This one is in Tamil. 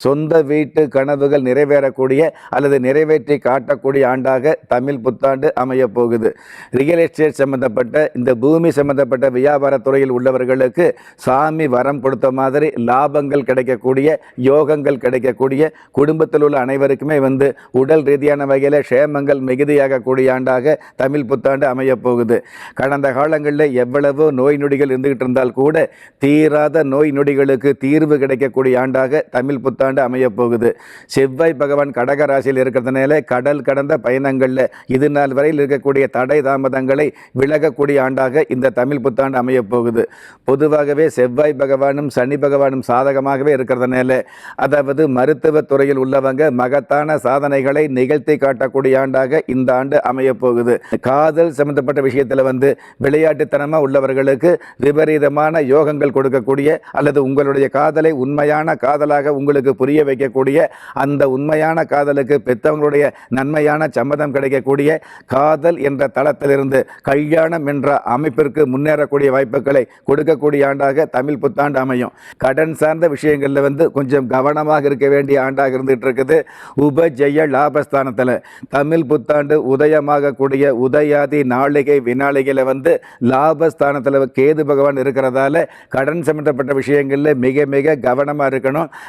சொந்த வீட்டு கனவுகள் நிறைவேறக்கூடிய அல்லது நிறைவேற்றி காட்டக்கூடிய ஆண்டாக தமிழ் புத்தாண்டு அமையப் போகுது. ரியல் எஸ்டேட் சம்பந்தப்பட்ட இந்த பூமி சம்பந்தப்பட்ட வியாபார துறையில் உள்ளவர்களுக்கு சாமி வரம் கொடுத்த மாதிரி லாபங்கள் கிடைக்கக்கூடிய, யோகங்கள் கிடைக்கக்கூடிய, குடும்பத்தில் உள்ள அனைவருக்குமே உடல் ரீதியான வகையில் க்ஷேமங்கள் மிகுதியாகக்கூடிய ஆண்டாக தமிழ் புத்தாண்டு அமையப் போகுது. கடந்த காலங்களில் எவ்வளவோ நோய் நொடிகள் இருந்துகிட்டு இருந்தால் கூட தீராத நோய் நொடிகளுக்கு தீர்வு கிடைக்கக்கூடிய ஆண்டாக தமிழ் புத்தாண்டு அமைய போகுது. செவ்வாய் பகவான் கடக ராசியில் இருக்கிறதுனால கடல் கடந்த பயணங்களில் இது நாள் வரையில் இருக்கக்கூடிய தடை தாமதங்களை விலகக்கூடிய ஆண்டாக இந்த தமிழ் புத்தாண்டு அமைய போகுது. பொதுவாகவே செவ்வாய் பகவானும் சனி பகவானும் சாதகமாகவே இருக்கிறதுனால, அதாவது மருத்துவ துறையில் உள்ளவங்க மகத்தான சாதனைகளை நிகழ்த்தி காட்டக்கூடிய ஆண்டாக இந்த ஆண்டு அமைய போகுது. காதல் சம்பந்தப்பட்ட விஷயத்தில் விளையாட்டுத்தனமாக உள்ளவர்களுக்கு விபரீதமான யோகங்கள் கொடுக்கக்கூடிய அல்லது உங்களுடைய காதலை உண்மையான காதலாக உங்களுக்கு புரிய வைக்கக்கூடிய, அந்த உண்மையான காதலுக்கு பெற்றவங்களுடைய நன்மையான சம்மதம் கிடைக்கக்கூடிய, காதல் என்ற தளத்திலிருந்து கல்யாணம் என்ற அமைப்பிற்கு முன்னேறக்கூடிய வாய்ப்புகளை கொடுக்கக்கூடிய ஆண்டாக தமிழ் புத்தாண்டு அமையும். கடன் சார்ந்த விஷயங்களில் கொஞ்சம் கவனமாக இருக்க வேண்டிய ஆண்டாக இருந்துகிட்டு இருக்குது. உபஜெய லாபஸ்தானத்தில் தமிழ் புத்தாண்டு உதயமாகக்கூடிய உதயாதி நாளிகை வினாளிகளை லாபஸ்தானத்தில் கேது பகவான் இருக்கிறதால கடன் சம்பந்தப்பட்ட விஷயங்களில் மிக மிக கவனமாக இருக்கணும்.